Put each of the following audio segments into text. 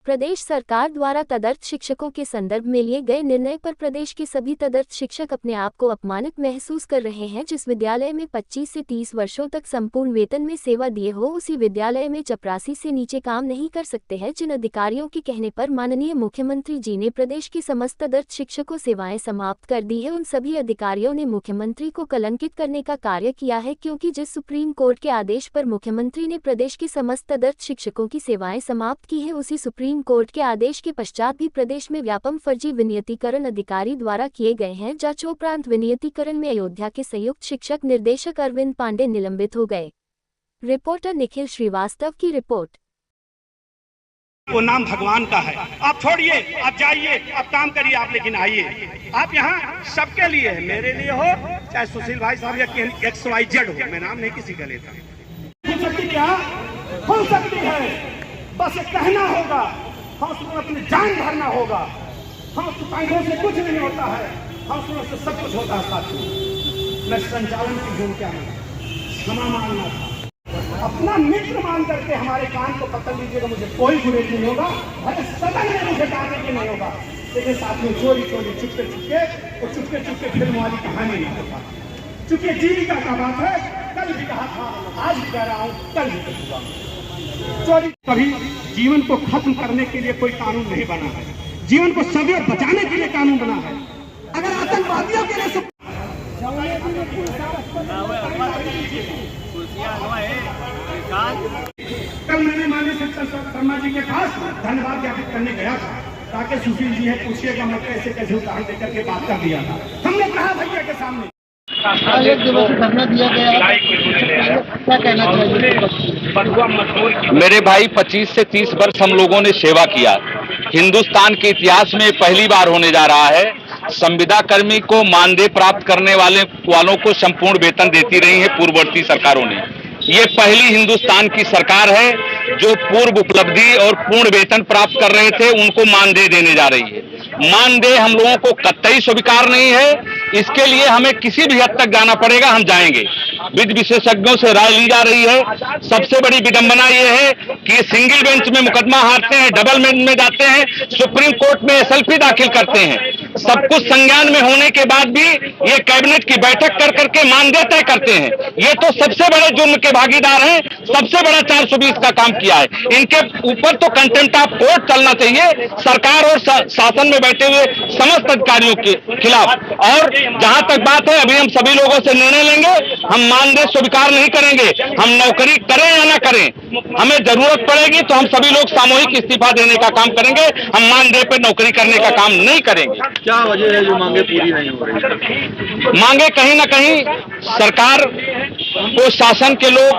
प्रदेश सरकार द्वारा तदर्थ शिक्षकों के संदर्भ में लिए गए निर्णय पर प्रदेश के सभी तदर्थ शिक्षक अपने आप को अपमानित महसूस कर रहे हैं। जिस विद्यालय में 25 से 30 वर्षों तक संपूर्ण वेतन में सेवा दिए हो, उसी विद्यालय में चपरासी से नीचे काम नहीं कर सकते हैं। जिन अधिकारियों के कहने पर माननीय मुख्यमंत्री जी ने प्रदेश की समस्त तदर्थ शिक्षकों सेवाएं समाप्त कर दी है, उन सभी अधिकारियों ने मुख्यमंत्री को कलंकित करने का कार्य किया है, क्योंकि जिस सुप्रीम कोर्ट के आदेश पर मुख्यमंत्री ने प्रदेश के समस्त तदर्थ शिक्षकों की सेवाएं समाप्त की है, उसी सुप्रीम कोर्ट के आदेश के पश्चात भी प्रदेश में व्यापम फर्जी विनियतीकरण अधिकारी द्वारा किए गए हैं। जांचोपरांत विनियतीकरण में अयोध्या के संयुक्त शिक्षक निर्देशक अरविंद पांडे निलंबित हो गए। रिपोर्टर निखिल श्रीवास्तव की रिपोर्ट। वो नाम भगवान का है। आप छोड़िए, आप जाइए, आप काम करिए, आप लेकिन आइए। आप यहाँ सबके लिए है, मेरे लिए हो चाहे सुशील भाई साहब या XYZ हो, मैं नाम नहीं किसी का लेता। हो सकती क्या हो सकती है, बस ये कहना होगा, हम उसमें अपनी जान भरना होगा। हम सिपाहियों से कुछ नहीं होता है, हम उसमें से सब कुछ होता है। साथियों, मैं संचालन की भूमिका में क्षमा मांगना था, अपना मित्र मान करके हमारे कान को पकड़ लीजिएगा, मुझे कोई गुरेज नहीं होगा, भले सदन में मुझे डालने की नहीं होगा। लेकिन साथ में चोरी चोरी चुपके चुपके और चुपके चुपके फिल्म वाली कहानी नहीं होता। चूंकि जीविका का बात है, कल भी कहा था, आज भी कह रहा हूँ, कल भी कहूँगा। चोरी कभी जीवन को खत्म करने के लिए कोई कानून नहीं बना है, जीवन को सदैव बचाने के लिए कानून बना है। अगर आतंकवादियों के लिए कल मैंने माननीय शिक्षक शर्मा जी के पास धन्यवाद ज्ञापित करने गया था, ताकि सुशील जी है पूछिएगा, मैं कैसे कैसे उदाहरण देकर के बात कर दिया था। हमने कहा भैया के सामने एक दिवसीय धरना दिया गया, क्या कहना चाहिए? मेरे भाई 25 से 30 वर्ष हम लोगों ने सेवा किया। हिंदुस्तान के इतिहास में पहली बार होने जा रहा है, संविदा कर्मी को मानदेय प्राप्त करने वालों को संपूर्ण वेतन देती रही है पूर्ववर्ती सरकारों ने। ये पहली हिंदुस्तान की सरकार है जो पूर्व उपलब्धि और पूर्ण वेतन प्राप्त कर रहे थे उनको मानदेय देने जा रही है। मानदेय हम लोगों को कतई स्वीकार नहीं है, इसके लिए हमें किसी भी हद तक जाना पड़ेगा, हम जाएंगे। विधि विशेषज्ञों से राय ली जा रही है। सबसे बड़ी विडंबना यह है कि सिंगल बेंच में मुकदमा हारते हैं, डबल बेंच में जाते हैं, सुप्रीम कोर्ट में SLP दाखिल करते हैं। सब कुछ संज्ञान में होने के बाद भी ये कैबिनेट की बैठक कर करके मानदेय तय करते हैं। ये तो सबसे बड़े जुर्म के भागीदार हैं, सबसे बड़ा 420 का काम किया है। इनके ऊपर तो कंटेम्प्ट ऑफ कोर्ट चलना चाहिए सरकार और शासन में बैठे हुए समस्त अधिकारियों के खिलाफ। और जहां तक बात है, अभी हम सभी लोगों से निर्णय लेंगे, हम मानदेय स्वीकार नहीं करेंगे। हम नौकरी करें या ना करें, हमें जरूरत पड़ेगी तो हम सभी लोग सामूहिक इस्तीफा देने का काम करेंगे। हम मानदेय पर नौकरी करने का काम नहीं करेंगे। क्या वजह है जो मांगे पूरी नहीं हो रही? मांगे कहीं ना कहीं सरकार को शासन के लोग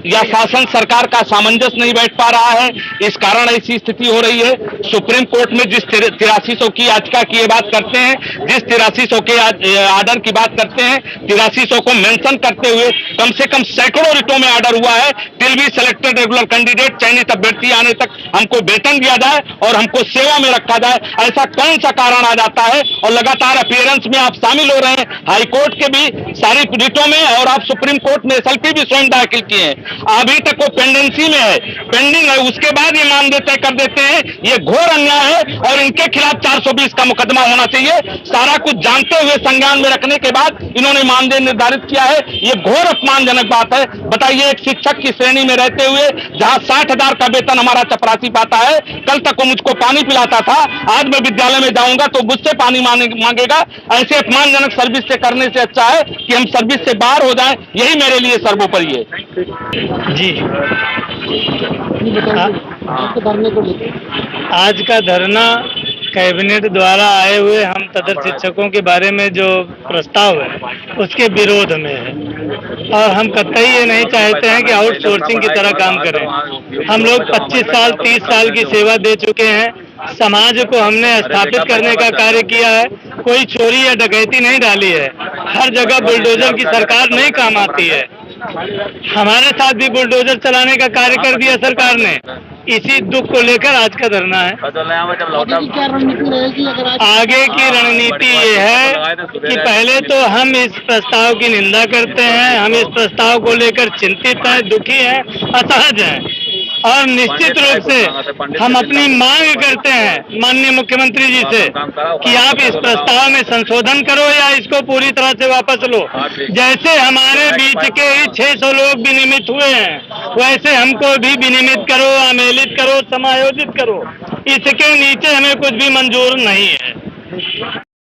या शासन सरकार का सामंजस्य नहीं बैठ पा रहा है, इस कारण ऐसी स्थिति हो रही है। सुप्रीम कोर्ट में जिस 8300 की याचिका की ये बात करते हैं, जिस 8300 के आर्डर की बात करते हैं, 8300 को मेंशन करते हुए कम से कम सैकड़ों रिटों में ऑर्डर हुआ है till be selected regular candidate, चयनित अभ्यर्थी आने तक हमको वेतन दिया जाए और हमको सेवा में रखा जाए। ऐसा कौन सा कारण आ जाता है? और लगातार अपीयरेंस में आप शामिल हो रहे हैं, हाई कोर्ट के भी सारी रिटों में, और आप सुप्रीम कोर्ट में SLP भी स्वयं दाखिल किए हैं। अभी तक वो पेंडेंसी में है, पेंडिंग है, उसके बाद ये मानदेय तय कर देते हैं। ये घोर अन्याय है और इनके खिलाफ 420 का मुकदमा होना चाहिए। सारा कुछ जानते हुए संज्ञान में रखने के बाद इन्होंने मानदेय निर्धारित किया है, ये घोर अपमानजनक बात है। बताइए, एक शिक्षक की श्रेणी में रहते हुए जहां 60,000 का वेतन हमारा चपरासी पाता है, कल तक वो मुझको पानी पिलाता था, आज मैं विद्यालय में जाऊंगा तो मुझसे पानी मांगेगा। ऐसे अपमानजनक सर्विस से करने से अच्छा है कि हम सर्विस से बाहर हो जाएं, यही मेरे लिए सर्वोपरि है। जी, आज का धरना कैबिनेट द्वारा आए हुए हम तदर्थ शिक्षकों के बारे में जो प्रस्ताव है उसके विरोध में है, और हम कतई ये नहीं चाहते हैं कि आउटसोर्सिंग की तरह काम करें। हम लोग 25 साल 30 साल की सेवा दे चुके हैं, समाज को हमने स्थापित करने का कार्य किया है, कोई चोरी या डकैती नहीं डाली है। हर जगह बुलडोजर की सरकार नहीं काम आती है, हमारे साथ भी बुलडोजर चलाने का कार्य कर दिया सरकार ने। इसी दुख को लेकर आज का धरना है। क्या रणनीति रहेगी अगर आगे की रणनीति ये है कि पहले तो हम इस प्रस्ताव की निंदा करते हैं, हम इस प्रस्ताव को लेकर चिंतित हैं, दुखी हैं, असहज हैं। और निश्चित रूप से हम अपनी मांग करते हैं माननीय मुख्यमंत्री जी से कि आप इस प्रस्ताव में संशोधन करो या इसको पूरी तरह से वापस लो। जैसे हमारे बीच के 600 लोग विनियमित हुए हैं वैसे हमको भी विनियमित करो, आमेलित करो, समायोजित करो। इसके नीचे हमें कुछ भी मंजूर नहीं है।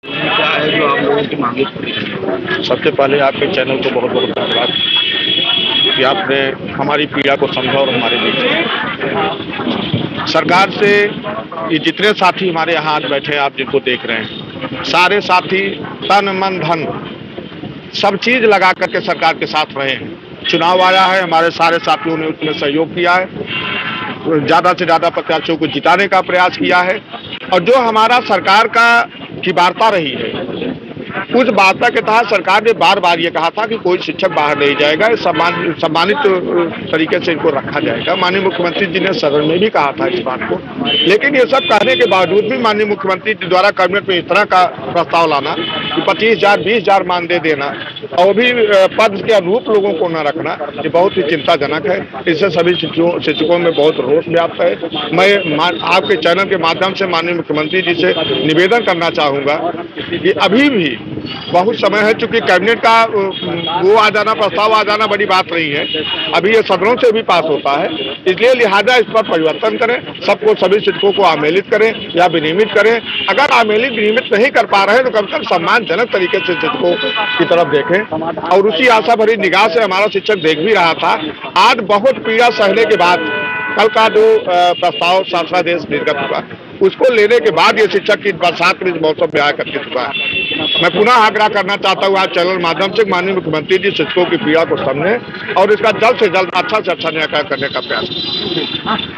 क्या है जो आप लोगों की मांगे पूरी करें? सबसे पहले आपके चैनल को बहुत बहुत धन्यवाद कि आपने हमारी पीड़ा को समझा और हमारे बीच सरकार से ये जितने साथी हमारे यहाँ आज बैठे हैं, आप जिनको देख रहे हैं, सारे साथी तन मन धन सब चीज लगा करके सरकार के साथ रहे हैं। चुनाव आया है, हमारे सारे साथियों ने उसमें सहयोग किया है, ज़्यादा से ज़्यादा प्रत्याशियों को जिताने का प्रयास किया है। और जो हमारा सरकार की वार्ता रही है, उस वार्ता के तहत सरकार ने बार बार ये कहा था कि कोई शिक्षक बाहर नहीं जाएगा, सम्मानित तरीके से इनको रखा जाएगा। माननीय मुख्यमंत्री जी ने सदन में भी कहा था इस बात को, लेकिन ये सब कहने के बावजूद भी माननीय मुख्यमंत्री जी द्वारा कैबिनेट में इस तरह का प्रस्ताव लाना कि 25,000 20,000 मानदेय देना और भी पद के अनुरूप लोगों को न रखना, ये बहुत ही चिंताजनक है। इससे सभी शिक्षकों में बहुत रोष व्याप्त है। मैं आपके चैनल के माध्यम से माननीय मुख्यमंत्री जी से निवेदन करना चाहूँगा कि अभी भी बहुत समय है, चूंकि कैबिनेट का वो आ जाना, प्रस्ताव आ जाना बड़ी बात नहीं है, अभी ये सदनों से भी पास होता है, इसलिए लिहाजा इस पर परिवर्तन करें, सबको सभी शिक्षकों को आमेलित करें या विनियमित करें। अगर आमेलित विनियमित नहीं कर पा रहे हैं तो कम से कम सम्मानजनक तरीके से शिक्षकों की तरफ देखें। और उसी आशा भरी निगाह से हमारा शिक्षक देख भी रहा था। आज बहुत पीड़ा सहने के बाद कल का जो प्रस्ताव शासनादेश निर्गत हुआ, उसको लेने के बाद ये शिक्षक की बरसात में मौसम में आकर के चुका है। मैं पुनः आग्रह करना चाहता हूँ आज चैनल माध्यम से माननीय मुख्यमंत्री जी शिक्षकों की पीड़ा को समझें और इसका जल्द से जल्द अच्छा से अच्छा न्याय करने का प्रयास करें।